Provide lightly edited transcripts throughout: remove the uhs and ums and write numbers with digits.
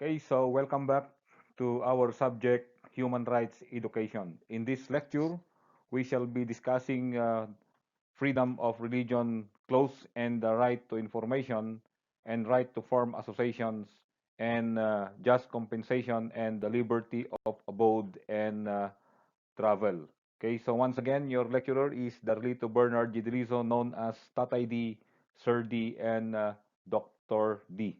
Okay, so welcome back to our subject, Human Rights Education. In this lecture, we shall be discussing freedom of religion clause and the right to information and right to form associations and just compensation and the liberty of abode and travel. Okay, so once again, your lecturer is Darlito Bernard Gidrizo, known as Tatay D, Sir D, and Dr. D.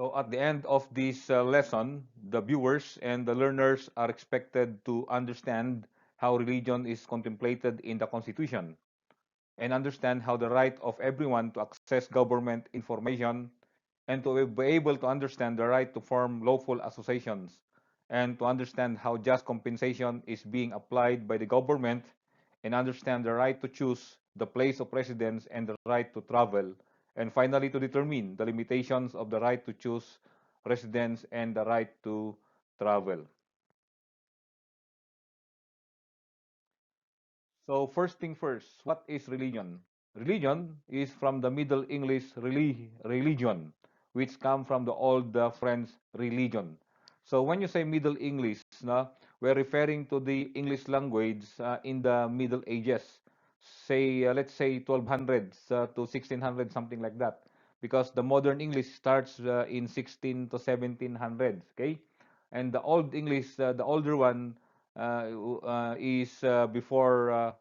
So at the end of this lesson, the viewers and the learners are expected to understand how religion is contemplated in the Constitution and understand how the right of everyone to access government information and to be able to understand the right to form lawful associations and to understand how just compensation is being applied by the government and understand the right to choose the place of residence and the right to travel, and finally to determine the limitations of the right to choose residence and the right to travel. So first thing first, what is religion? Religion is from the Middle English religion, which come from the old French religion. So when you say Middle English, no, we're referring to the English language in the Middle Ages. Say, let's say 1200s to 1600, something like that. Because the modern English starts in 16 to 1700s, okay? And the old English, the older one, is before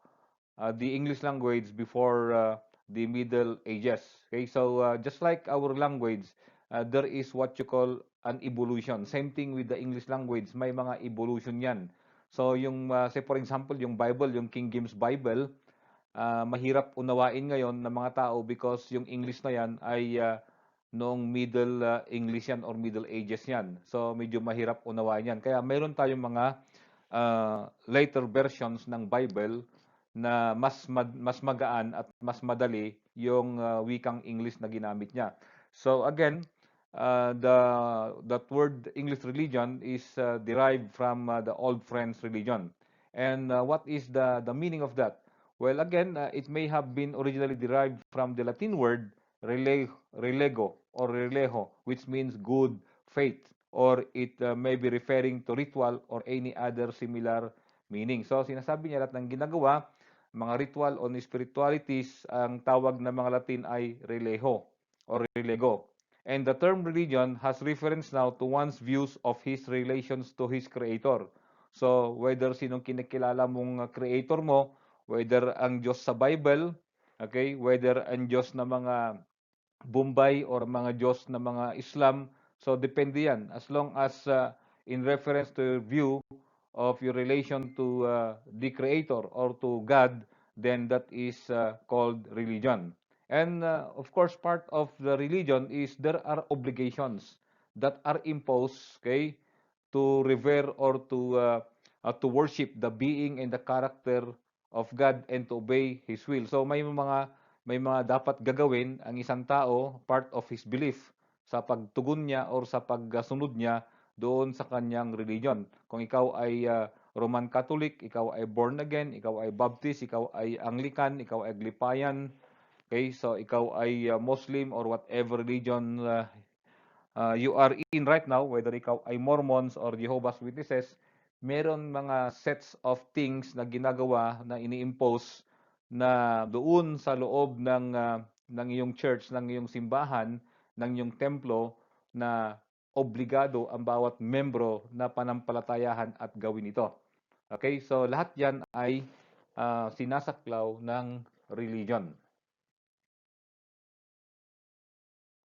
the English language before the Middle Ages. Okay, so just like our language, there is what you call an evolution. Same thing with the English language, may mga evolution yan. So yung, say for example, yung Bible, yung King James Bible, mahirap unawain ngayon ng mga tao because yung English na yan ay noong Middle English yan or Middle Ages yan. So medyo mahirap unawain yan. Kaya mayroon tayong mga later versions ng Bible na mas magaan at mas madali yung wikang English na ginamit niya. So again, that word English religion is derived from the old French religion. And what is the meaning of that? Well, again, it may have been originally derived from the Latin word relego or relejo, which means good faith, or it may be referring to ritual or any other similar meaning. So, sinasabi niya lahat ng ginagawa, mga ritual on spiritualities, ang tawag ng mga Latin ay relejo or relego. And the term religion has reference now to one's views of his relations to his creator. So, whether sinong kinikilala mong creator mo, whether ang Diyos sa Bible, okay, whether ang Diyos na mga Bombay or mga Diyos na mga Islam, so depende yan. As long as in reference to your view of your relation to the Creator or to God, then that is called religion. And of course, part of the religion is there are obligations that are imposed, okay, to revere or to worship the being and the character of God and to obey His will. So may mga dapat gagawin ang isang tao, part of his belief sa pagtugon niya or sa pagsunod niya doon sa kanyang religion. Kung ikaw ay Roman Catholic, ikaw ay born again, ikaw ay Baptist, ikaw ay Anglican, ikaw ay Aglipayan, okay, so ikaw ay Muslim or whatever religion you are in right now, whether ikaw ay Mormons or Jehovah's Witnesses, meron mga sets of things na ginagawa na ini-impose na doon sa loob ng iyong church, ng iyong simbahan, ng iyong templo na obligado ang bawat membro na panampalatayahan at gawin ito. Okay? So lahat 'yan ay sinasaklaw ng religion.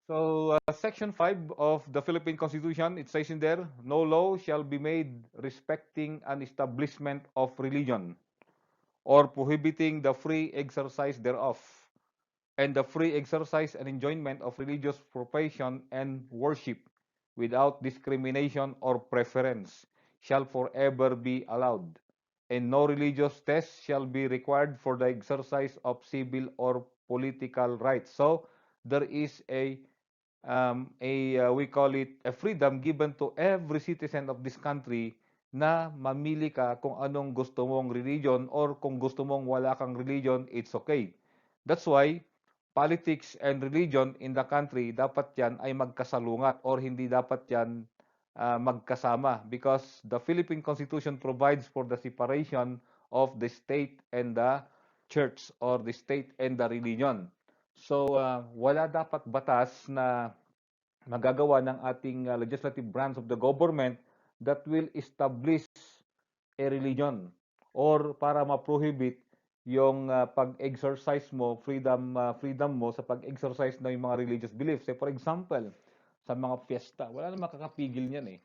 So, Section 5 of the Philippine Constitution, it says in there, no law shall be made respecting an establishment of religion or prohibiting the free exercise thereof, and the free exercise and enjoyment of religious profession and worship without discrimination or preference shall forever be allowed, and no religious test shall be required for the exercise of civil or political rights. So, there is we call it a freedom given to every citizen of this country na mamili ka kung anong gusto mong religion or kung gusto mong wala kang religion, it's okay. That's why politics and religion in the country, dapat yan ay magkasalungat or hindi dapat yan magkasama because the Philippine Constitution provides for the separation of the state and the church or the state and the religion. So, wala dapat batas na magagawa ng ating legislative branch of the government that will establish a religion or para ma-prohibit yung pag-exercise mo, freedom mo sa pag-exercise ng mga religious beliefs. Say for example, sa mga fiesta, wala namang makakapigil niyan eh.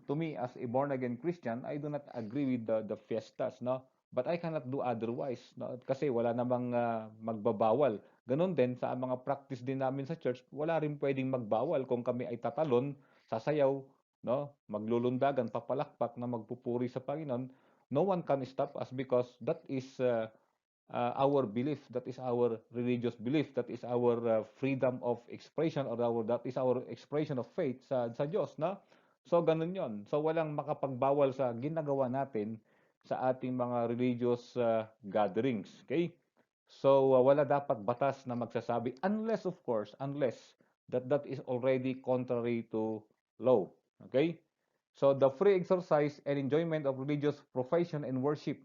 To me, as a born-again Christian, I do not agree with the fiestas, no? But I cannot do otherwise, no? Kasi wala namang magbabawal. Ganon din sa mga practice din namin sa church, wala rin pwedeng magbawal kung kami ay tatalon, sasayaw, no? Maglulundagan, papalakpak na magpupuri sa Panginoon. No one can stop us because that is our belief, that is our religious belief, that is our freedom of expression or that is our expression of faith sa Diyos, no? So ganun 'yon. So walang makapagbawal sa ginagawa natin sa ating mga religious gatherings, okay? So wala dapat batas na magsasabi unless of course, unless that is already contrary to law, okay? So the free exercise and enjoyment of religious profession and worship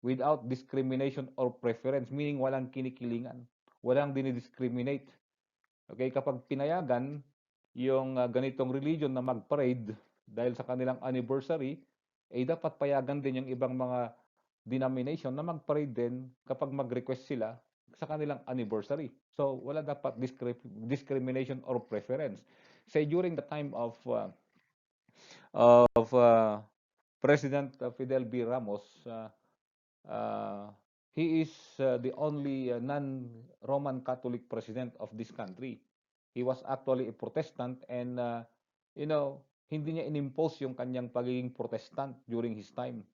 without discrimination or preference, meaning walang kinikilingan, walang dinidiscriminate. Okay, kapag pinayagan yung ganitong religion na mag-parade dahil sa kanilang anniversary, eh dapat payagan din yung ibang mga denomination na mag-parade din kapag mag-request sila sa kanilang anniversary. So, wala dapat discrimination or preference. Say during the time of President Fidel B. Ramos, he is the only non-Roman Catholic president of this country. He was actually a Protestant and, you know, hindi niya inimpose yung kanyang pagiging Protestant during his time.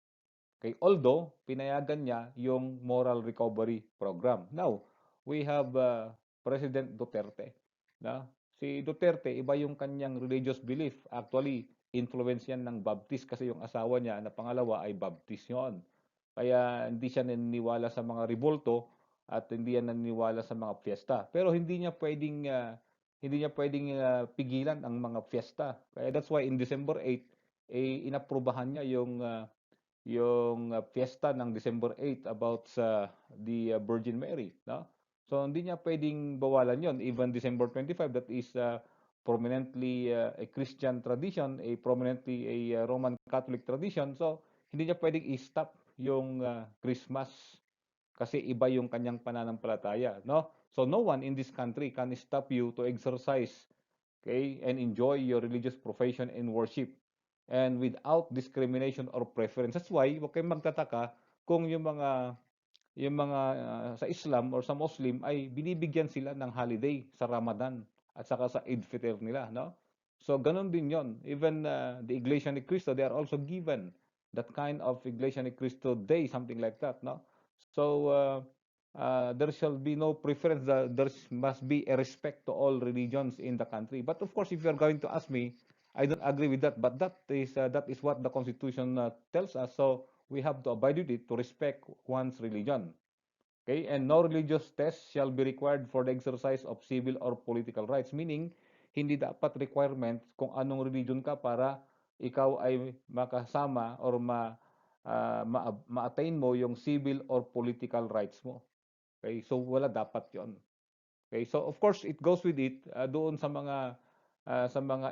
Okay, although pinayagan niya yung moral recovery program. Now, we have President Duterte. Na? Si Duterte, iba yung kanyang religious belief. Actually, influence yan ng Baptist kasi yung asawa niya na pangalawa ay Baptist yon. Kaya hindi siya naniniwala sa mga revolto at hindi yan naniniwala sa mga fiesta. Pero hindi niya pwedeng pigilan ang mga fiesta. Kaya that's why in December 8, inaprubahan niya yung fiesta ng December 8 about sa the Virgin Mary, no? So hindi niya pwedeng bawalan 'yon. Even December 25, that is prominently a Christian tradition, prominently a Roman Catholic tradition. So hindi niya pwedeng i-stop yung Christmas kasi iba yung kanyang pananampalataya, no? So no one in this country can stop you to exercise, okay, and enjoy your religious profession and worship and without discrimination or preference. That's why huwag kayong magtataka kung yung mga sa Islam or sa Muslim ay binibigyan sila ng holiday sa Ramadan at saka sa Eid Fitr nila, no? So ganun din 'yon. Even the Iglesia ni Cristo, they are also given that kind of Iglesia ni Cristo day, something like that, no? So there shall be no preference. There must be a respect to all religions in the country. But of course, if you are going to ask me, I don't agree with that. But that is what the Constitution tells us. So we have to abide with it to respect one's religion. Okay, and no religious test shall be required for the exercise of civil or political rights. Meaning, hindi dapat requirement kung anong religion ka para ikaw ay makasama or ma-attain mo yung civil or political rights mo. Okay, so wala dapat 'yon. Okay, so of course it goes with it doon sa mga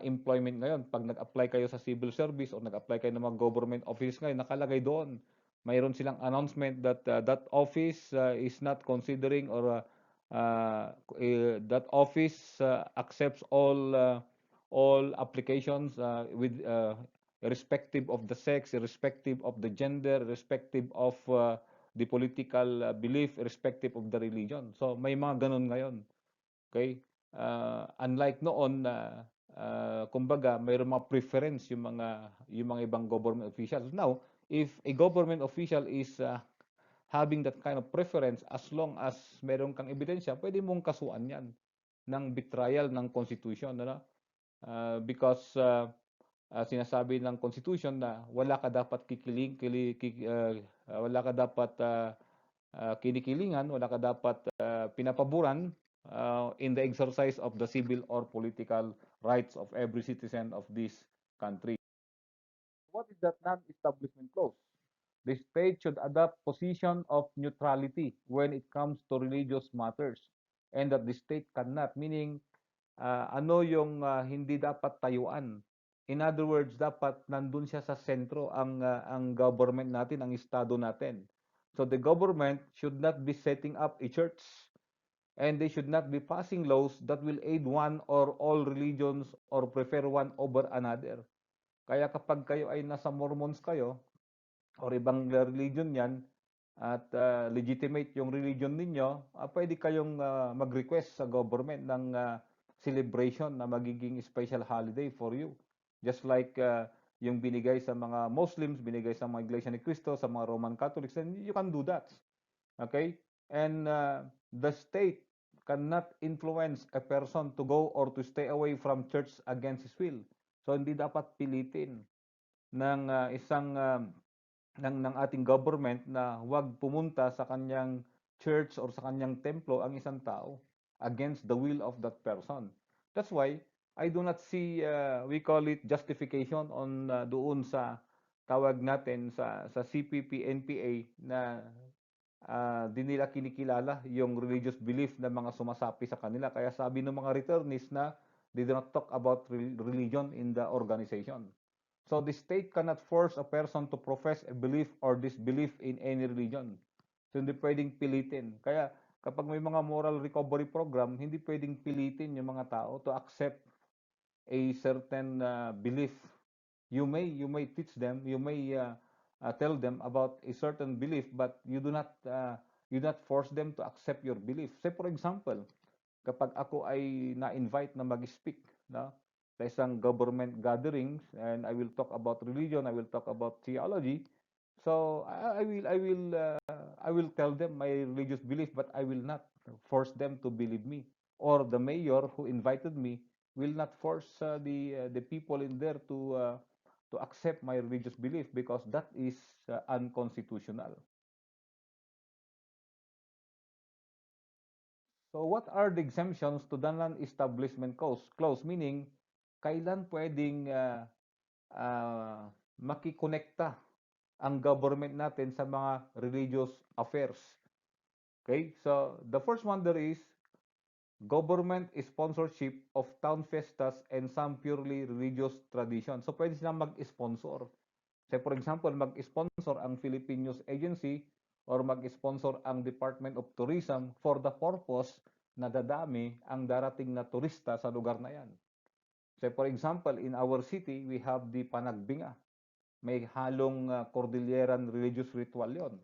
employment ngayon. Pag nag-apply kayo sa civil service o nag-apply kayo ng mga government office ngayon, nakalagay doon. Mayroon silang announcement that that office is not considering or that office accepts all applications with irrespective of the sex, irrespective of the gender, irrespective of the political belief, irrespective of the religion. So may mga ganun ngayon. Okay? Unlike noon na kumbaga mayroong mga preference yung mga ibang government officials. Now, if a government official is having that kind of preference, as long as meron kang ebidensya, pwede mong kasuhan yan ng betrayal ng Constitution. Ano? Because sinasabi ng Constitution na wala ka dapat wala ka dapat kinikilingan, wala ka dapat pinapaburan in the exercise of the civil or political rights of every citizen of this country. What is that non-establishment clause? The state should adopt position of neutrality when it comes to religious matters, and that the state cannot, meaning ano yung hindi dapat tayuan. In other words, dapat nandun siya sa sentro ang government natin, ang estado natin. So the government should not be setting up a church, and they should not be passing laws that will aid one or all religions or prefer one over another. Kaya kapag kayo ay nasa Mormons kayo or ibang religion yan at legitimate yung religion ninyo, pwede kayong mag-request sa government ng celebration na magiging special holiday for you. Just like yung binigay sa mga Muslims, binigay sa mga Iglesia ni Cristo, sa mga Roman Catholics, and you can do that. Okay? And the state cannot influence a person to go or to stay away from church against his will. So hindi dapat pilitin ng isang ng ating government na huwag pumunta sa kanyang church or sa kanyang templo ang isang tao against the will of that person. That's why I do not see we call it justification on doon sa tawag natin sa CPP NPA na di nila kinikilala yung religious belief ng mga sumasapi sa kanila. Kaya sabi ng mga returnees na they do not talk about religion in the organization. So the state cannot force a person to profess a belief or disbelief in any religion. So hindi pwedeng pilitin. Kaya kapag may mga moral recovery program, hindi pwedeng pilitin yung mga tao to accept a certain belief. You may teach them, you may tell them about a certain belief, but you do not force them to accept your belief. Say for example, kapag ako ay na-invite na mag-speak, no, sa isang government gatherings, and I will talk about religion, I will talk about theology. So I will tell them my religious belief, but I will not force them to believe me. Or the mayor who invited me will not force the people in there to accept my religious belief, because that is unconstitutional. So what are the exemptions to the non-establishment clause? Meaning, kailan pwedeng makikonekta ang government natin sa mga religious affairs. Okay? So, the first one there is government sponsorship of town festas and some purely religious traditions. So, pwede silang mag-sponsor. Say, for example, mag-sponsor ang Philippine News Agency or mag-sponsor ang Department of Tourism for the purpose na dadami ang darating na turista sa lugar na yan. Say, for example, in our city, we have the Panagbinga. May halong Cordilleran religious ritual yon.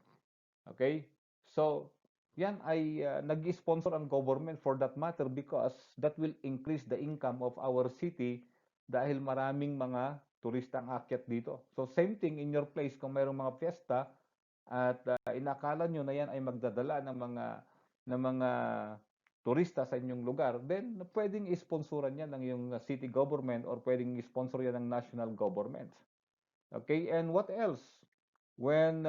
Okay? So, yan ay nag-sponsor ang government for that matter, because that will increase the income of our city dahil maraming mga turista ang akyat dito. So, same thing in your place kung mayroong mga fiesta at inakala nyo na yan ay magdadala ng mga turista sa inyong lugar, then pwedeng isponsoran yan ng yung city government or pwedeng sponsor yan ng national government. Okay, and what else? When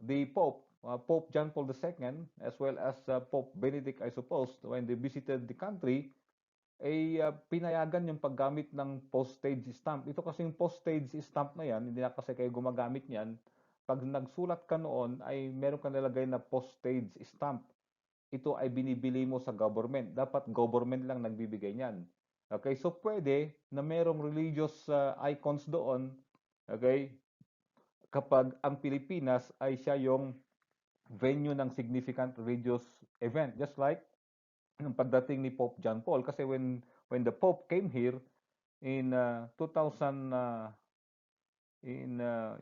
the Pope John Paul II, as well as Pope Benedict, I suppose, when they visited the country, ay pinayagan yung paggamit ng postage stamp. Ito kasing postage stamp na yan, hindi na kasi kayo gumagamit niyan. Pag nagsulat ka noon, ay meron ka nilagay na postage stamp. Ito ay binibili mo sa government. Dapat government lang nagbibigay niyan. Okay, so pwede na merong religious icons doon. Okay, kapag ang Pilipinas ay siya yung venue ng significant religious event. Just like yung pagdating ni Pope John Paul. Kasi when the Pope came here in 2000,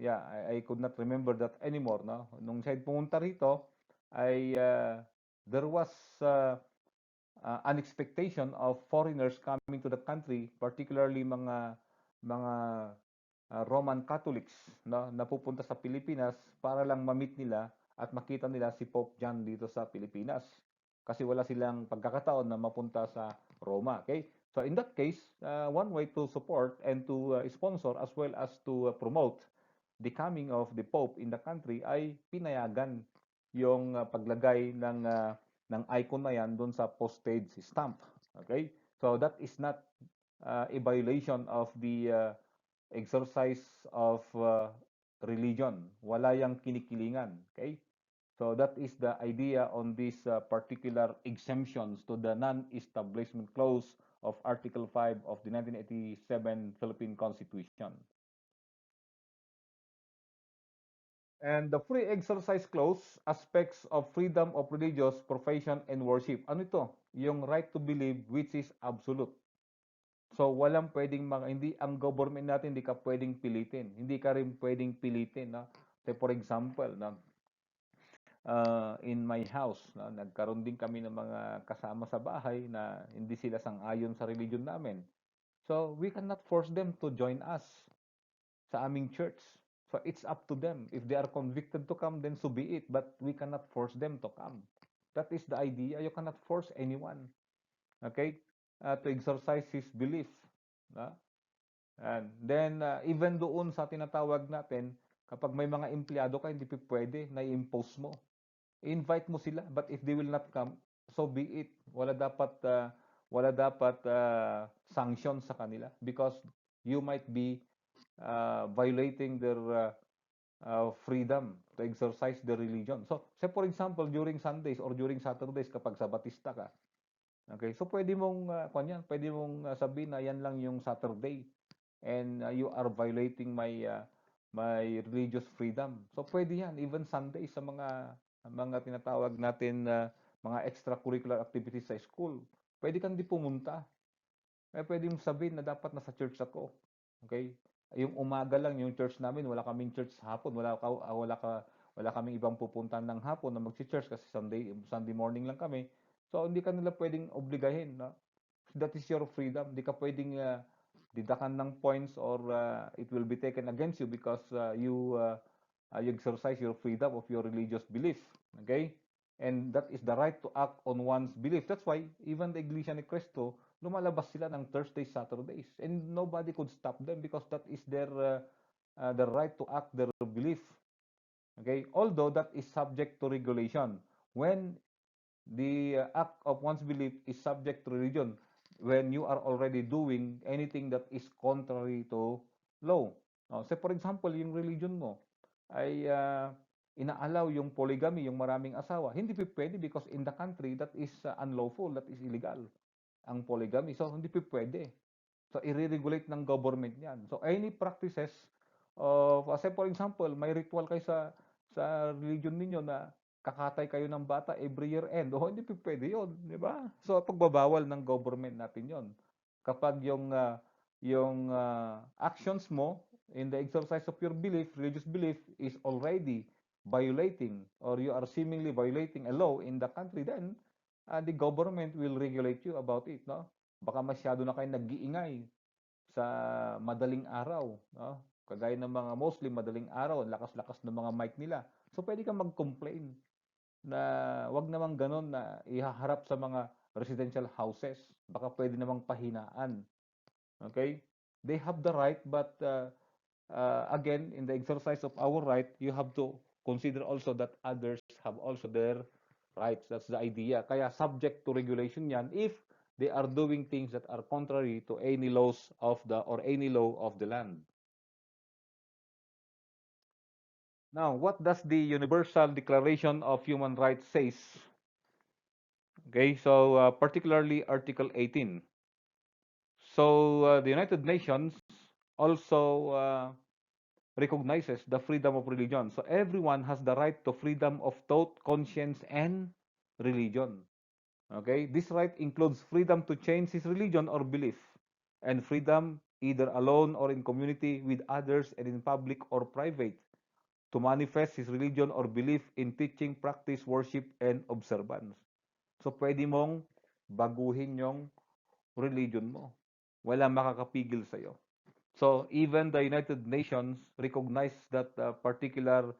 yeah, I could not remember that anymore. No? Nung siya pumunta rito, ay there was an expectation of foreigners coming to the country, particularly mga Roman Catholics, no, na pupunta sa Pilipinas para lang ma-meet nila at makita nila si Pope John dito sa Pilipinas. Kasi wala silang pagkakataon na mapunta sa Roma. Okay? So in that case, one way to support and to sponsor as well as to promote the coming of the Pope in the country ay pinayagan yung paglagay ng icon na yan doon sa postage stamp. Okay? So that is not a violation of the exercise of religion. Wala yang kinikilingan. Okay? So that is the idea on these particular exemptions to the non-establishment clause of Article 5 of the 1987 Philippine Constitution. And the free exercise clause, aspects of freedom of religious profession and worship. Ano ito? Yung right to believe which is absolute. So walang pwedeng hindi ang government natin hindi ka pwedeng pilitin. Hindi ka rin pwedeng pilitin, no? Say for example, no, in my house, no, nagkaroon din kami ng mga kasama sa bahay na hindi sila sang-ayon sa religion namin. So we cannot force them to join us sa aming church. So it's up to them. If they are convicted to come, then so be it. But we cannot force them to come. That is the idea. You cannot force anyone, okay, to exercise his belief. No? And then, even doon sa tinatawag natin, kapag may mga empleyado ka, hindi pwede na i-impose mo. I-invite mo sila, but if they will not come, so be it. Wala dapat sanction sa kanila because you might be violating their freedom to exercise their religion. So, say for example, during Sundays or during Saturdays kapag Sabatista ka, okay, so pwede mong sabihin na yan lang yung Saturday and you are violating my religious freedom. So pwede yan even Sunday sa mga tinatawag natin na mga extracurricular activities sa school. Pwede kang di pumunta. Pwede mong sabihin na dapat nasa church ako. Okay? Yung umaga lang yung church namin, wala kaming church hapon, wala kaming ibang pupuntahan ng hapon na magsi-church kasi Sunday morning lang kami. So hindi ka nila pwedeng obligahin, no? That is your freedom. Hindi ka pwedeng didakan ng points or it will be taken against you because you exercise your freedom of your religious belief. Okay? And that is the right to act on one's belief. That's why even the Iglesia ni Cristo, lumalabas sila ng Thursdays, Saturdays. And nobody could stop them because that is their right to act their belief. Okay? Although that is subject to regulation. When the act of one's belief is subject to religion, when you are already doing anything that is contrary to law. Say for example, yung religion mo ay inaalaw yung polygamy, yung maraming asawa. Hindi pwede because in the country that is unlawful, that is illegal ang polygamy. So hindi pwede. So i-regulate ng government 'yan. So any practices of say for example, may ritual kayo sa religion ninyo na kakatay kayo ng bata every year end. O hindi pwede 'yon, di ba? So pagbabawal ng government natin 'yon. Kapag yung actions mo in the exercise of your belief, religious belief is already violating or you are seemingly violating a law in the country, then the government will regulate you about it, no? Baka masyado na kayo nag-iingay sa madaling araw, no? Kagaya ng mga Muslim, madaling araw, lakas-lakas ng mga mic nila. So pwede kang mag-complain na wag namang ganun na ihaharap sa mga residential houses. Baka pwede namang pahinaan. Okay? They have the right, but again, in the exercise of our right, you have to consider also that others have also their rights. That's the idea. Kaya subject to regulation yan if they are doing things that are contrary to any laws of any law of the land. Now, what does the Universal Declaration of Human Rights says? Okay, so particularly Article 18. So the United Nations also recognizes the freedom of religion. So everyone has the right to freedom of thought, conscience, and religion. Okay, this right includes freedom to change his religion or belief, and freedom either alone or in community with others and in public or private to manifest his religion or belief in teaching, practice, worship, and observance. So pwede mong baguhin yung religion mo. Walang makakapigil sa'yo. So even the United Nations recognize that particular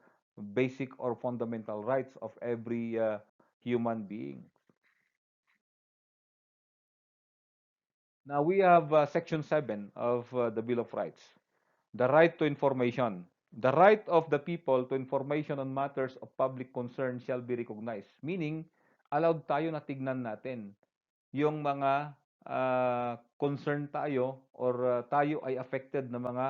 basic or fundamental rights of every human being. Now we have Section 7 of the Bill of Rights, the right to information. The right of the people to information on matters of public concern shall be recognized. Meaning, allowed tayo na tignan natin yung mga concern tayo or tayo ay affected na mga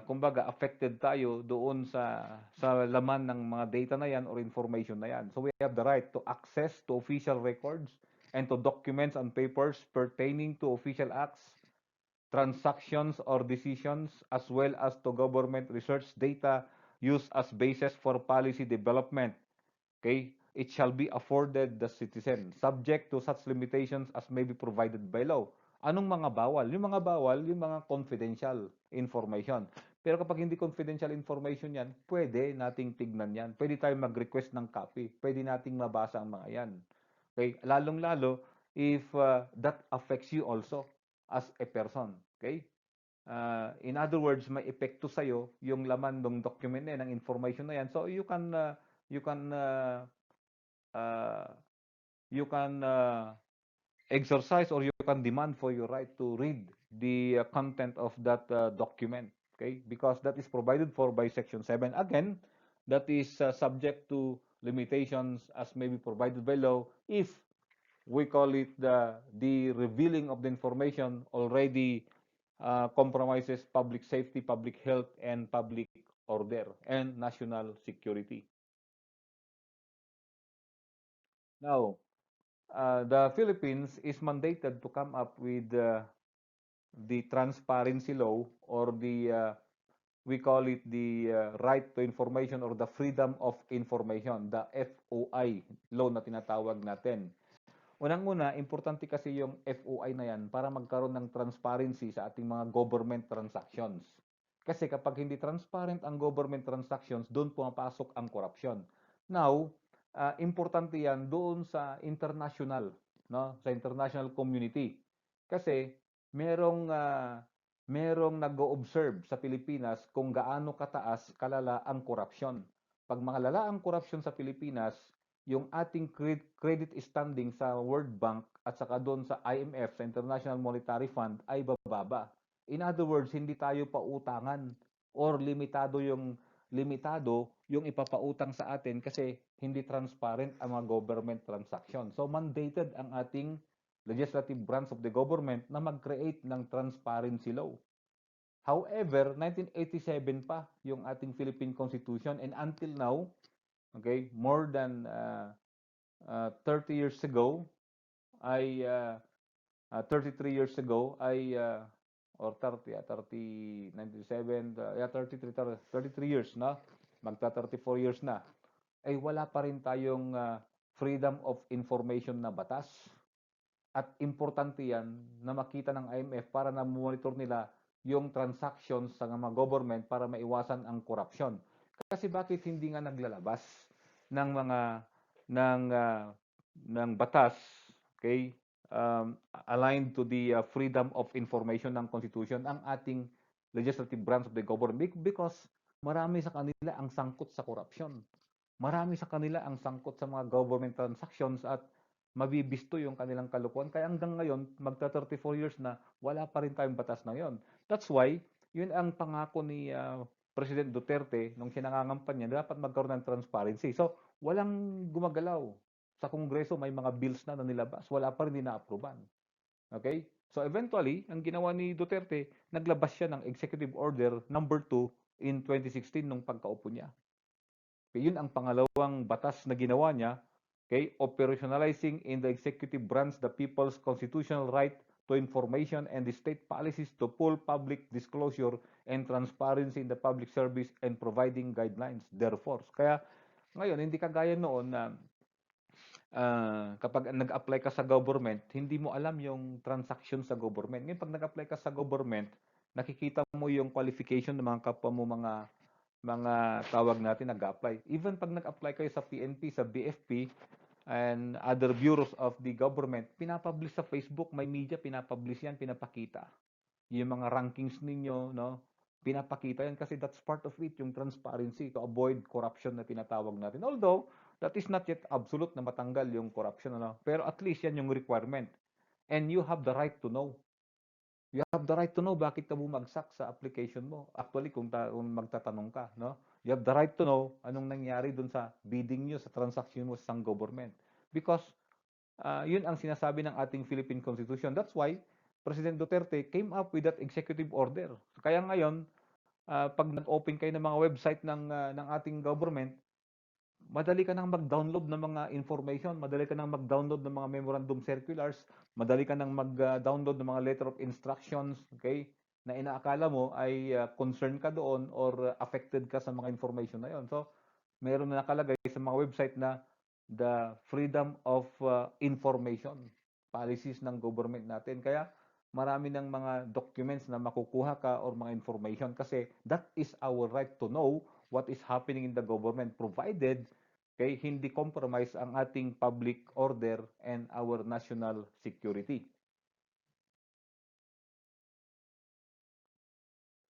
kumbaga affected tayo doon sa laman ng mga data na yan or information na yan. So we have the right to access to official records and to documents and papers pertaining to official acts, transactions or decisions, as well as to government research data used as basis for policy development. Okay? It shall be afforded the citizen, subject to such limitations as may be provided by law. Anong mga bawal? Yung mga bawal, yung mga confidential information. Pero kapag hindi confidential information yan, pwede nating tignan yan. Pwede tayo mag-request ng copy. Pwede nating mabasa ang mga yan. Okay? Lalong-lalo if that affects you also as a person. Okay? In other words, may epekto sa'yo yung laman ng document na yan, ng information na yan. So you can uh, uh, you can exercise or you can demand for your right to read the content of that document, okay, because that is provided for by section 7. Again, that is subject to limitations as may be provided by law if we call it the revealing of the information already compromises public safety, public health, and public order and national security. Now, the Philippines is mandated to come up with the transparency law or the we call it the right to information or the freedom of information, the FOI law na tinatawag natin. Unang-una, importante kasi yung FOI na yan para magkaroon ng transparency sa ating mga government transactions. Kasi kapag hindi transparent ang government transactions, doon pumapasok ang corruption. Now, importante yan doon sa international, no? Sa international community. Kasi merong nag-o-observe sa Pilipinas kung gaano kataas kalala ang corruption. Pag malala ang corruption sa Pilipinas, yung ating credit standing sa World Bank at saka doon sa IMF, sa International Monetary Fund, ay bababa. In other words, hindi tayo pautangan or limitado yung ipapautang sa atin kasi hindi transparent ang mga government transaction. So mandated ang ating legislative branch of the government na mag-create ng transparency law. However, 1987 pa yung ating Philippine Constitution and until now, okay, more than 30 years ago ay 33 years ago ay or 30 97 yeah 33 years na magta 34 years na ay wala pa rin tayong freedom of information na batas at importante yan na makita ng IMF para na monitor nila yung transactions sa mga government para maiwasan ang corruption. Kasi bakit hindi nga naglalabas ng mga ng ng batas, okay? Aligned to the freedom of information ng Constitution ang ating legislative branch of the government because marami sa kanila ang sangkot sa corruption. Marami sa kanila ang sangkot sa mga government transactions at mabibisto yung kanilang kalukuhan. Kaya hanggang ngayon, magta 34 years na, wala pa rin tayong batas na yon. That's why, yun ang pangako ni President Duterte nung siya nangangampanya, dapat magkaroon ng transparency. So, walang gumagalaw. Sa Kongreso, may mga bills na nilabas. Wala pa rin na-approvean. Okay? So, eventually, ang ginawa ni Duterte, naglabas siya ng Executive Order number 2 in 2016 nung pagkaupo niya. Okay, yun ang pangalawang batas na ginawa niya, okay, operationalizing in the executive branch the people's constitutional right to information and the state policies to full public disclosure and transparency in the public service and providing guidelines therefore. Kaya ngayon, hindi kagaya noon na kapag nag-apply ka sa government, hindi mo alam yung transaction sa government. Ngayon, pag nag-apply ka sa government, nakikita mo yung qualification ng mga kapwa mo mga tawag natin nag-apply. Even pag nag-apply kayo sa PNP, sa BFP, and other bureaus of the government, pinapublish sa Facebook, may media, pinapublish yan, pinapakita. Yung mga rankings ninyo, no? Pinapakita yan kasi that's part of it, yung transparency to avoid corruption na tinatawag natin. Although, that is not yet absolute na matanggal yung corruption, ano? Pero at least yan yung requirement. And you have the right to know. You have the right to know bakit ka bumagsak sa application mo. Actually, kung magtatanong ka, no? You have the right to know anong nangyari dun sa bidding nyo, sa transaction mo sa isang government. Because yun ang sinasabi ng ating Philippine Constitution. That's why President Duterte came up with that executive order. Kaya ngayon, pag nag-open kayo ng mga website ng ating government, madali ka nang mag-download ng mga information, madali ka nang mag-download ng mga memorandum circulars, madali ka nang mag-download ng mga letter of instructions, okay, na inaakala mo ay concerned ka doon or affected ka sa mga information na yon. So, meron na nakalagay sa mga website na the freedom of information policies ng government natin. Kaya marami ng mga documents na makukuha ka or mga information kasi that is our right to know what is happening in the government provided hindi compromise ang ating public order and our national security.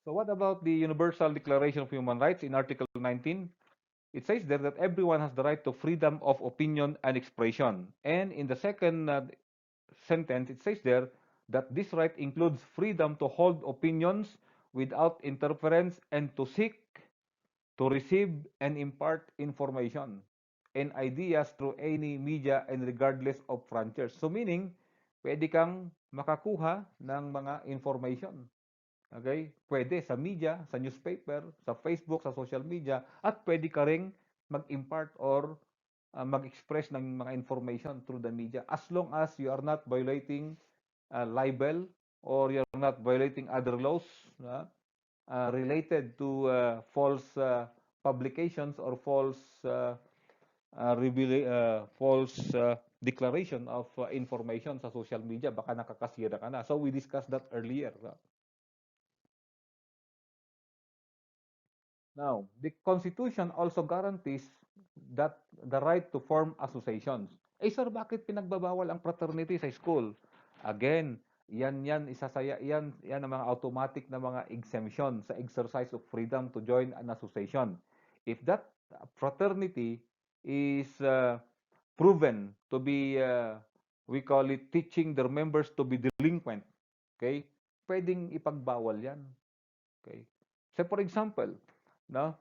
So what about the Universal Declaration of Human Rights in Article 19? It says there that everyone has the right to freedom of opinion and expression. And in the second sentence, it says there that this right includes freedom to hold opinions without interference and to seek, to receive, and impart information and ideas through any media and regardless of frontiers. So meaning, pwede kang makakuha ng mga information. Okay? Pwede sa media, sa newspaper, sa Facebook, sa social media, at pwede ka ring mag-impart or mag-express ng mga information through the media as long as you are not violating libel or you're not violating other laws related to false publications or false declaration of information sa social media, baka nakakasira ka na. So we discussed that earlier. Now, the Constitution also guarantees that the right to form associations. Eh sir, bakit pinagbabawal ang fraternity sa school? Again, yan isasaya yan ang mga automatic na mga exemption sa exercise of freedom to join an association. If that fraternity is proven to be we call it teaching their members to be delinquent, okay? Pwedeng ipagbawal yan. Okay? So for example, no,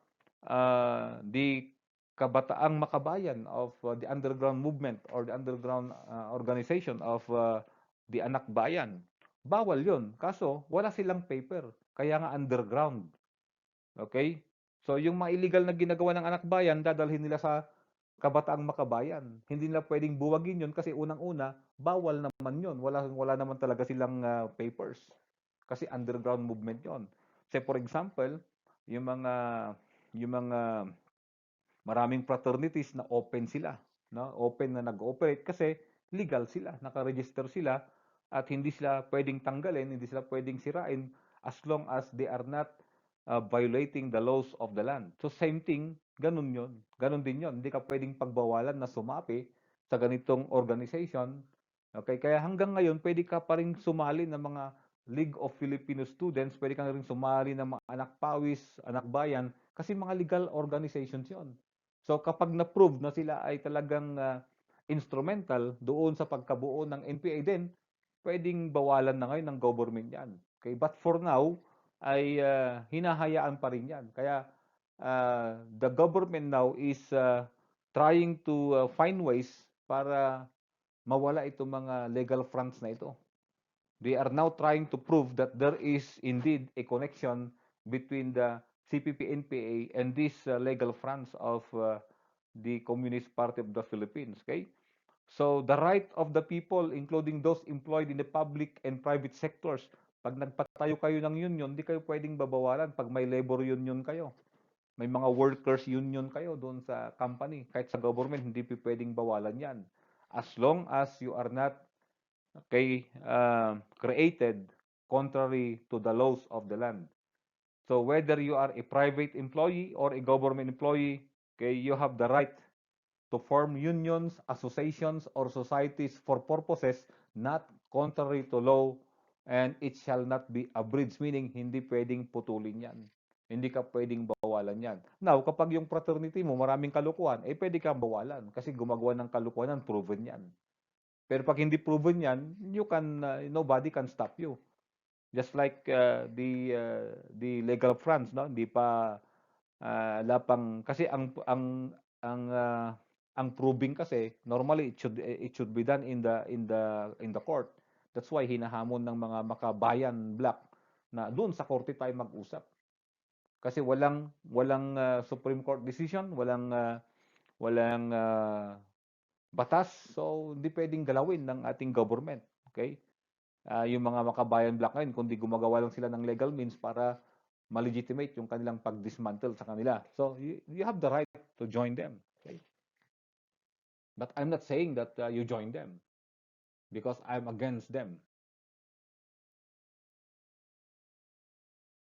the Kabataang Makabayan of the underground movement or the underground organization of the Anak Bayan. Bawal 'yon. Kaso wala silang paper, kaya nga underground. Okay? So yung mga illegal na ginagawa ng Anak Bayan, dadalhin nila sa Kabataang Makabayan. Hindi nila pwedeng buwagin 'yon kasi unang-una, bawal naman 'yon. Wala naman talaga silang papers. Kasi underground movement 'yon. Say for example, yung mga yung mga maraming fraternities na open sila, no? Open na nag-ooperate kasi legal sila, naka-register sila at hindi sila pwedeng tanggalin, hindi sila pwedeng sirain as long as they are not violating the laws of the land. So same thing, ganun 'yon. Ganun din 'yon. Hindi ka pwedeng pagbawalan na sumapi sa ganitong organization. Okay, kaya hanggang ngayon pwede ka pa ring sumali ng mga League of Filipino Students, pwede ka rin sumali ng mga Anak Pawis, Anak Bayan, kasi mga legal organizations 'yon. So kapag na-prove na sila ay talagang instrumental doon sa pagkabuo ng NPA din, pwedeng bawalan na ngayon ng government 'yan. Okay, but for now ay hinahayaan pa rin 'yan. Kaya the government now is trying to find ways para mawala itong mga legal fronts na ito. They are now trying to prove that there is indeed a connection between the CPP-NPA and these legal fronts of the Communist Party of the Philippines. Okay? So the right of the people, including those employed in the public and private sectors, pag nagpatayo kayo ng union, hindi kayo pwedeng babawalan pag may labor union kayo. May mga workers union kayo doon sa company. Kahit sa government, hindi pwedeng bawalan yan. As long as you are not created contrary to the laws of the land. So whether you are a private employee or a government employee, you have the right to form unions, associations, or societies for purposes not contrary to law, and it shall not be abridged, meaning hindi pwedeng putulin yan. Hindi ka pwedeng bawalan yan. Now, kapag yung fraternity mo maraming kalukuhan, pwede kang bawalan kasi gumagawa ng kalukuhan, proven yan. Pero pag hindi proven yan, nobody can stop you. Just like the legal fronts, no? Hindi pa lapang kasi ang proving kasi normally it should be done in the court. That's why hinahamon ng mga makabayan block na doon sa korte tayo mag-usap. Kasi walang Supreme Court decision, walang batas, so hindi pwedeng galawin ng ating government. Okay? Yung mga makabayan block ngayon, kundi gumagawa lang sila ng legal means para ma-legitimate yung kanilang pag-dismantle sa kanila. So, you have the right to join them. Okay? But I'm not saying that you join them because I'm against them.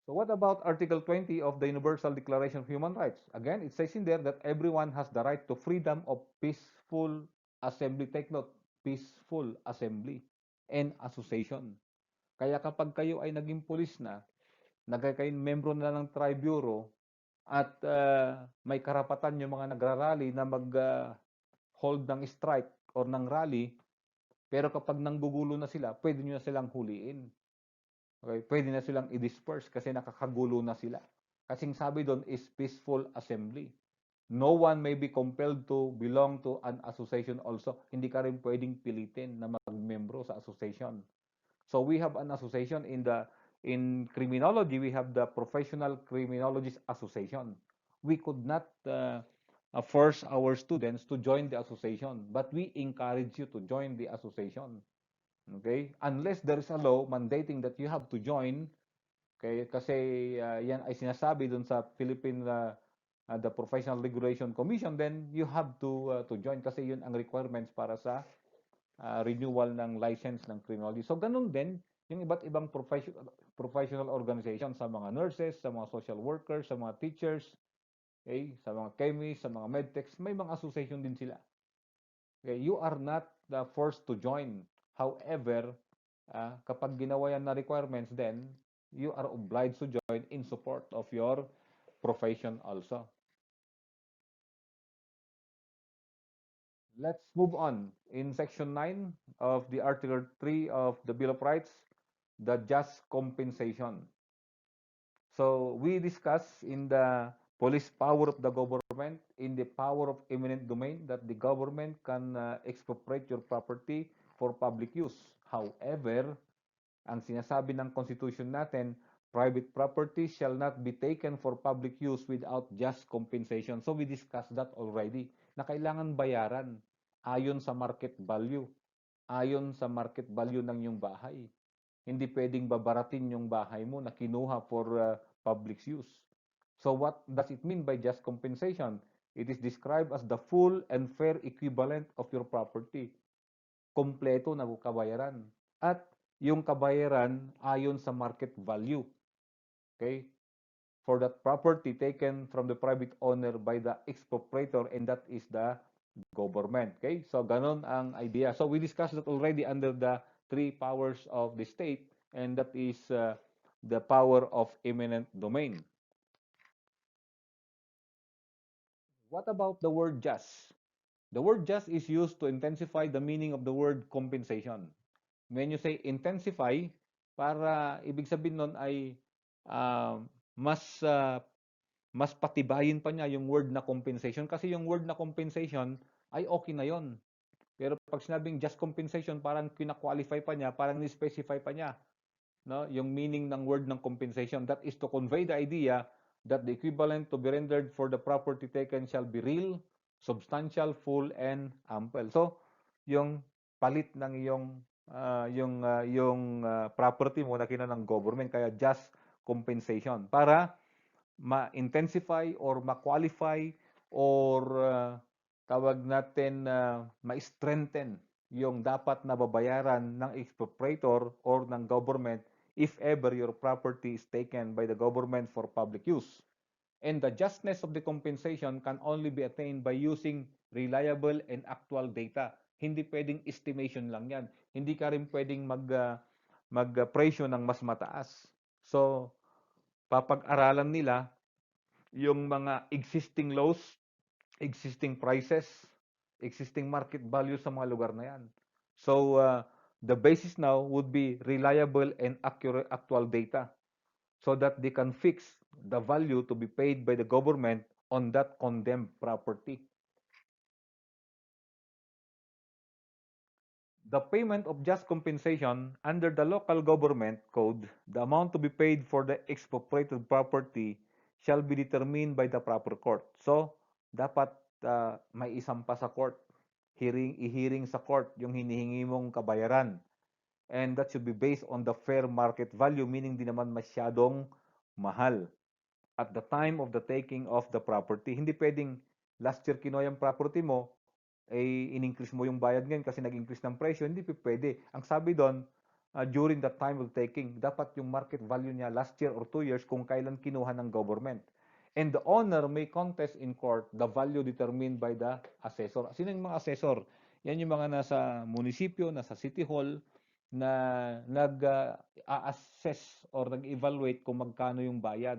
So what about Article 20 of the Universal Declaration of Human Rights? Again, it says in there that everyone has the right to freedom of peaceful assembly. Take note, peaceful assembly and association. Kaya kapag kayo ay naging pulis na, kayo membro na ng Tri-Bureau, at may karapatan yung mga nagrarally na mag-hold ng strike or ng rally, pero kapag nanggugulo na sila, pwede nyo na silang huliin. Okay? Pwede na silang i-disperse kasi nakakagulo na sila. Kasing sabi doon is peaceful assembly. No one may be compelled to belong to an association also. Hindi ka rin pwedeng pilitin na mag-membro sa association. So we have an association in criminology, we have the Professional Criminologists Association. We could not force our students to join the association, but we encourage you to join the association. Okay? Unless there is a law mandating that you have to join, okay? Kasi yan ay sinasabi dun sa Philippine the Professional Regulation Commission, then you have to join kasi yun ang requirements para sa renewal ng license ng criminology. So ganun din yung iba't ibang professional organization sa mga nurses, sa mga social workers, sa mga teachers, okay, sa mga chemists, sa mga medtechs, may mga association din sila. Okay, you are not forced to join. However, kapag ginawa yan na requirements, then you are obliged to join in support of your profession also. Let's move on. In Section 9 of the Article 3 of the Bill of Rights, the just compensation. So we discuss in the police power of the government, in the power of eminent domain, that the government can expropriate your property for public use. However, ang sinasabi ng Constitution natin, private property shall not be taken for public use without just compensation. So we discussed that already, na kailangan bayaran ayon sa market value, ayon sa market value ng iyong bahay. Hindi pwedeng babaratin yung bahay mo na kinuha for public use. So what does it mean by just compensation? It is described as the full and fair equivalent of your property. Kompleto na kabayaran. At yung kabayaran ayon sa market value. Okay? For that property taken from the private owner by the expropriator, and that is the government. Okay? So ganon ang idea. So we discussed that already under the three powers of the state, and that is the power of eminent domain. What about the word just? The word just is used to intensify the meaning of the word compensation. When you say intensify, para ibig sabihin nun ay uh, mas uh, mas patibayin pa niya yung word na compensation, kasi yung word na compensation ay okay na yon. Pero pag sinabing just compensation, parang kina-qualify pa niya, parang ni-specify pa niya, no, yung meaning ng word ng compensation. That is to convey the idea that the equivalent to be rendered for the property taken shall be real, substantial, full, and ample. So, yung palit ng yung property mo na kinuha ng government, kaya just compensation, para ma-intensify or ma-qualify or tawag natin ma-strengthen yung dapat na babayaran ng expropriator or ng government if ever your property is taken by the government for public use. And the justness of the compensation can only be attained by using reliable and actual data. Hindi pwedeng estimation lang yan. Hindi ka rin pwedeng mag-presyo ng mas mataas. So, papag-aralan nila yung mga existing laws, existing prices, existing market value sa mga lugar na yan. So, The basis now would be reliable and accurate actual data so that they can fix the value to be paid by the government on that condemned property. The payment of just compensation under the local government code, the amount to be paid for the expropriated property shall be determined by the proper court. So, dapat may isampa sa court, i-hearing sa court yung hinihingi mong kabayaran. And that should be based on the fair market value, meaning di naman masyadong mahal at the time of the taking of the property. Hindi pwedeng last year kinuha yung property mo, ay in-increase mo yung bayad ngayon kasi nag-increase ng presyo, hindi pwede. Ang sabi doon, during the time of taking, dapat yung market value niya last year or 2 years kung kailan kinuha ng government. And the owner may contest in court the value determined by the assessor. Sino yung mga assessor? Yan yung mga nasa munisipyo, nasa city hall, na nag-assess or nag-evaluate kung magkano yung bayad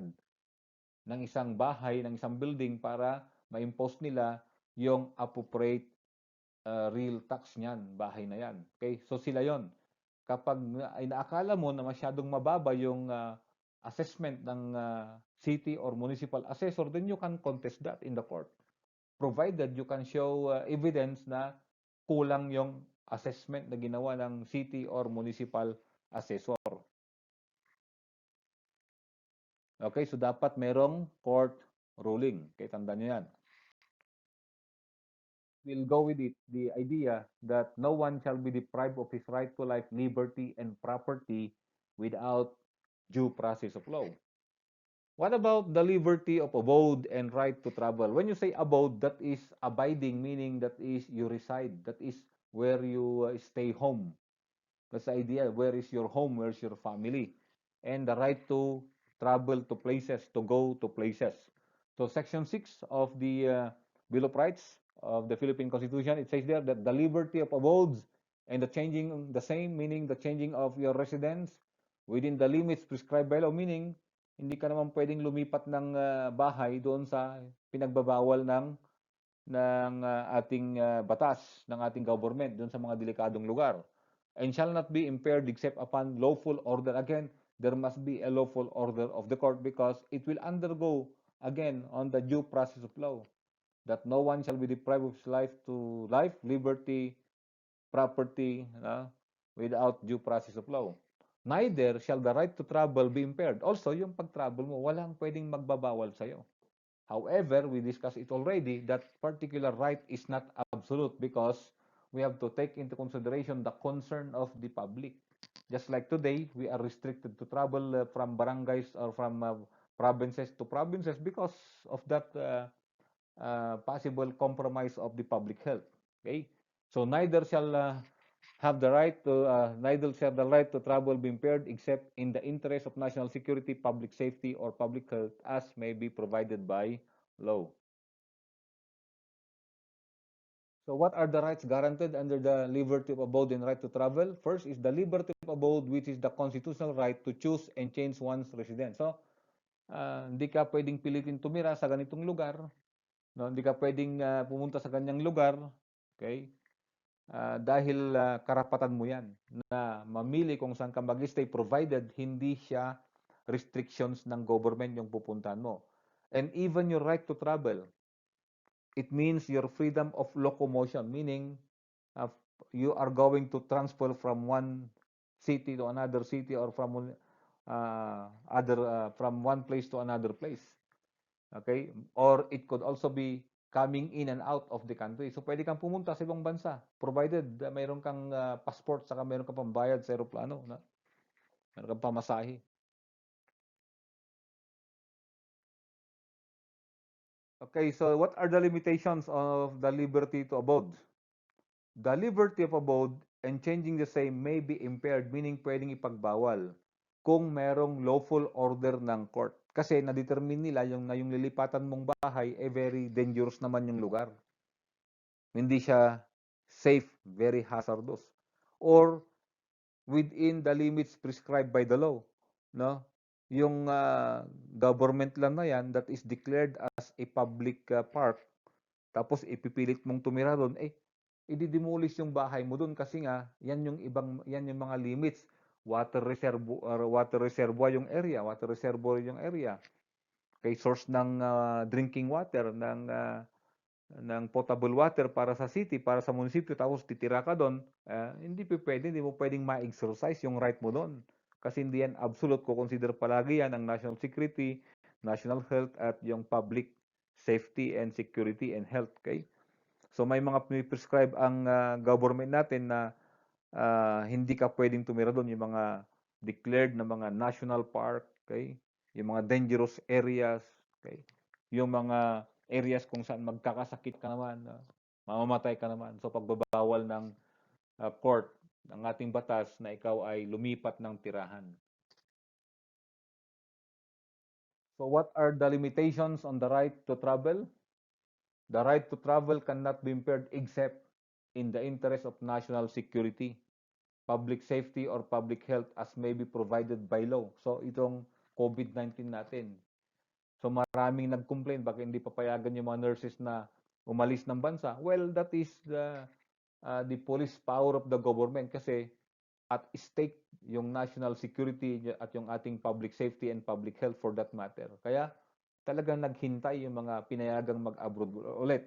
ng isang bahay, ng isang building para ma-impose nila yung appropriate real tax niyan, bahay na yan. Okay? So sila yon. Kapag inaakala mo na masyadong mababa yung assessment ng city or municipal assessor, then you can contest that in the court. Provided you can show evidence na kulang yung assessment na ginawa ng city or municipal assessor. Okay, so dapat merong court ruling. Okay, tandaan nyo yan. We'll go with it, the idea that no one shall be deprived of his right to life, liberty, and property without due process of law. What about the liberty of abode and right to travel? When you say abode, that is abiding, meaning that is you reside, that is where you stay home. That's the idea. Where is your home? Where's your family? And the right to travel to places, to go to places. So Section 6 of the Bill of Rights of the Philippine Constitution, it says there that the liberty of abodes and the changing, the same, meaning the changing of your residence within the limits prescribed by law, meaning hindi ka naman pwedeng lumipat ng bahay doon sa pinagbabawal ng ating batas, ng ating government doon sa mga delikadong lugar. And shall not be impaired except upon lawful order. Again, there must be a lawful order of the court because it will undergo, again, on the due process of law, that no one shall be deprived of his life, liberty, property, without due process of law. Neither shall the right to travel be impaired. Also, yung pag-travel mo, walang pwedeng magbabawal sa'yo. However, we discussed it already that particular right is not absolute because we have to take into consideration the concern of the public. Just like today, we are restricted to travel from barangays or from provinces to provinces because of that possible compromise of the public health. Okay, so neither shall the right to travel be impaired except in the interest of national security, public safety, or public health as may be provided by law. So what are the rights guaranteed under the liberty of abode and right to travel? First is the liberty of abode, which is the constitutional right to choose and change one's residence. So, hindi ka pwedeng pilitin tumira sa ganitong lugar. No? Hindi ka pwedeng pumunta sa ganyang lugar. Okay? Dahil karapatan mo yan na mamili kung saan ka mag-stay provided hindi siya restrictions ng government yung pupuntahan mo. And even your right to travel, it means your freedom of locomotion, meaning you are going to transfer from one city to another city or from from one place to another place. Okay? Or it could also be coming in and out of the country. So, pwede kang pumunta sa ibang bansa, provided mayroon kang passport, saka mayroon kang pambayad sa aeroplano, mayroon kang pamasahe. Okay, so what are the limitations of the liberty to abode? The liberty of abode and changing the same may be impaired, meaning pwedeng ipagbawal kung merong lawful order ng court. Kasi na-determine nila yung lilipatan mong bahay very dangerous naman yung lugar. Hindi siya safe, very hazardous. Or within the limits prescribed by the law, no? Yung government lang na yan that is declared as a public park, tapos ipipilit mong tumira doon, i-demolish yung bahay mo doon kasi nga yan yung mga limits. Water reservoir yung area, water reservoir yung area. Kay source ng drinking water, ng potable water para sa city, para sa munisipyo, tapos titira ka doon, hindi mo pwedeng ma-exercise yung right mo doon. Kasi hindi yan absolute, ko consider palagi yan ang national security, national health, at yung public safety and security and health. Okay? So may mga prescribe ang government natin na hindi ka pwedeng tumira doon, yung mga declared na mga national park, okay? Yung mga dangerous areas, okay? Yung mga areas kung saan magkakasakit ka naman, mamamatay ka naman. So pagbabawal ng court ng ating batas na ikaw ay lumipat ng tirahan. So what are the limitations on the right to travel? The right to travel cannot be impaired except in the interest of national security, public safety, or public health as may be provided by law. So itong COVID-19 natin. So maraming nag-complain bakit hindi papayagan yung mga nurses na umalis ng bansa. Well, that is the police power of the government kasi at stake yung national security at yung ating public safety and public health for that matter. Kaya talagang naghintay yung mga pinayagang mag-abroad ulit.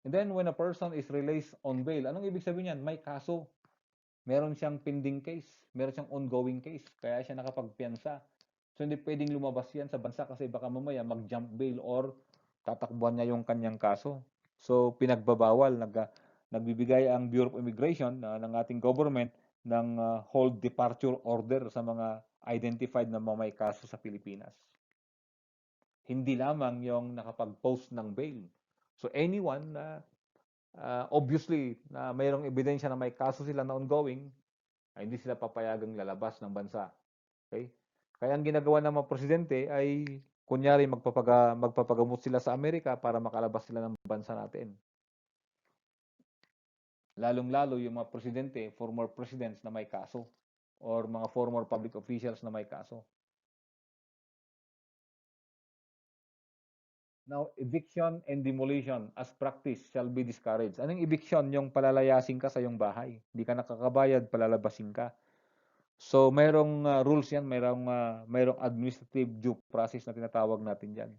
And then when a person is released on bail, anong ibig sabihin yan? May kaso. Meron siyang pending case. Meron siyang ongoing case. Kaya siya nakapagpiyansa. So hindi pwedeng lumabas yan sa bansa kasi baka mamaya mag-jump bail or tatakbuhan niya yung kanyang kaso. So pinagbabawal, nagbibigay ang Bureau of Immigration ng ating government ng hold departure order sa mga identified na mga may kaso sa Pilipinas. Hindi lamang yung nakapag-post ng bail. So anyone na obviously na mayroong ebidensya na may kaso sila na ongoing, ay hindi sila papayagang lalabas ng bansa. Okay? Kaya ang ginagawa ng mga presidente ay kunyari magpapagamot sila sa Amerika para makalabas sila ng bansa natin. Lalong-lalo yung mga presidente, former presidents na may kaso or mga former public officials na may kaso. Now, eviction and demolition as practice shall be discouraged. Anong eviction? Yung palalayasin ka sa iyong bahay. Hindi ka nakakabayad, palalabasin ka. So, mayroong rules yan, mayroong administrative due process na tinatawag natin diyan.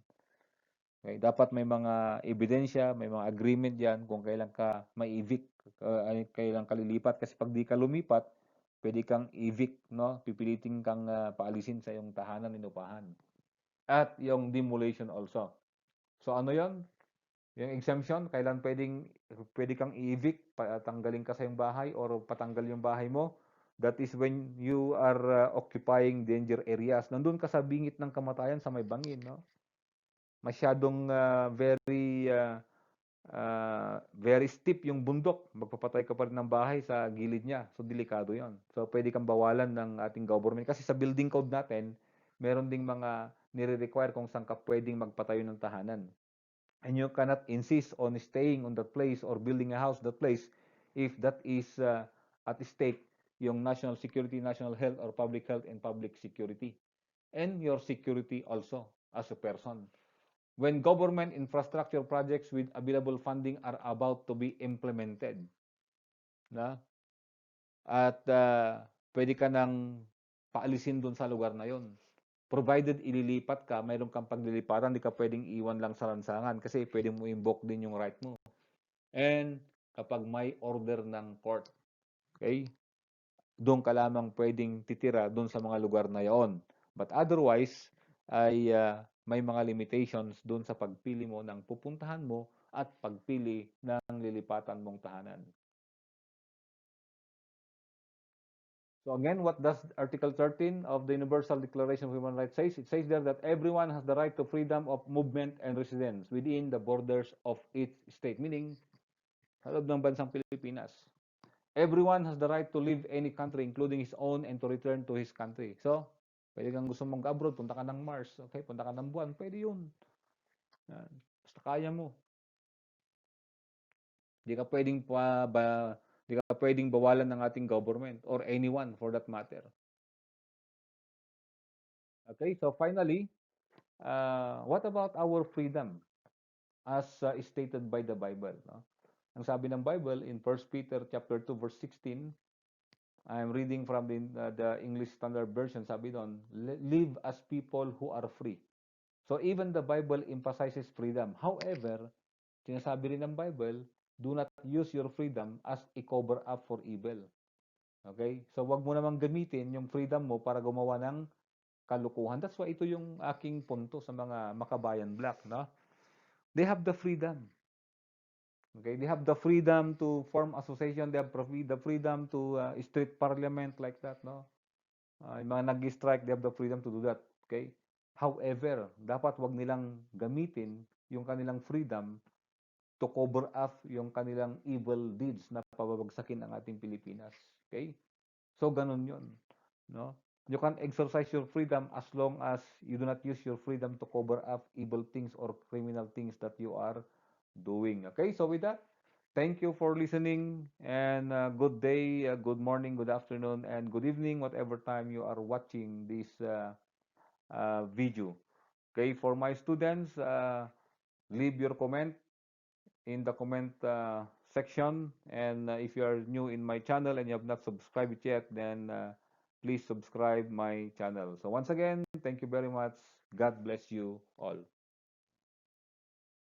Okay, dapat may mga ebidensya, may mga agreement diyan kung kailan ka mai-evict, kailan ka lilipat kasi pag di ka lumipat, pwede kang evict, no? Pipilitin kang paalisin sa iyong tahanan, inupahan. At yung demolition also. So ano 'yon? Yung exemption, kailan pwede kang i-evict, patanggalin ka sa iyong bahay or patanggal yung bahay mo. That is when you are occupying danger areas. Nandun ka sa bingit ng kamatayan sa may bangin, no? Masyadong very steep yung bundok. Magpapatay ka pa rin ng bahay sa gilid niya. So, delikado yon. So, pwede kang bawalan ng ating government. Kasi sa building code natin, meron ding mga nire-require kung saan ka pwedeng magpatayo ng tahanan. And you cannot insist on staying on that place or building a house that place if that is at stake yung national security, national health, or public health and public security. And your security also as a person. When government infrastructure projects with available funding are about to be implemented, na? At pwede ka nang paalisin dun sa lugar na yon. Provided ililipat ka, mayroon kang paglilipatan, hindi ka pwedeng iwan lang sa lansangan kasi pwede mo invoke din yung right mo. And kapag may order ng court, okay, doon ka lamang pwedeng titira doon sa mga lugar na yon. But otherwise, ay may mga limitations doon sa pagpili mo ng pupuntahan mo at pagpili ng lilipatan mong tahanan. So again, what does Article 13 of the Universal Declaration of Human Rights says? It says there that everyone has the right to freedom of movement and residence within the borders of each state. Meaning, sa loob ng bansang Pilipinas. Everyone has the right to leave any country, including his own, and to return to his country. So, pwede kang gusto mong abroad, punta ka ng Mars, okay, punta ka ng buwan, pwede yun. Yan. Basta kaya mo. Hindi ka pwedeng hindi ka pwedeng bawalan ng ating government or anyone for that matter. Okay, so finally, what about our freedom as stated by the Bible? No? Ang sabi ng Bible in 1 Peter chapter 2 verse 16, I'm reading from the English Standard Version, sabi doon, live as people who are free. So even the Bible emphasizes freedom. However, sinasabi rin ng Bible, do not use your freedom as a cover up for evil. Okay? So wag mo namang gamitin yung freedom mo para gumawa ng kalukuhan. That's why ito yung aking punto sa mga makabayan black, no? They have the freedom. Okay? They have the freedom to form association. They have the freedom to street parliament like that, no? Yung mga nag-strike, they have the freedom to do that. Okay? However, dapat wag nilang gamitin yung kanilang freedom to cover up yung kanilang evil deeds na pababagsakin ang ating Pilipinas. Okay? So, ganun yun. No? You can exercise your freedom as long as you do not use your freedom to cover up evil things or criminal things that you are doing. Okay? So, with that, thank you for listening and good day, good morning, good afternoon, and good evening, whatever time you are watching this video. Okay? For my students, leave your comment in the comment section. And if you are new in my channel and you have not subscribed it yet, then please subscribe my channel. So once again, thank you very much. God bless you all.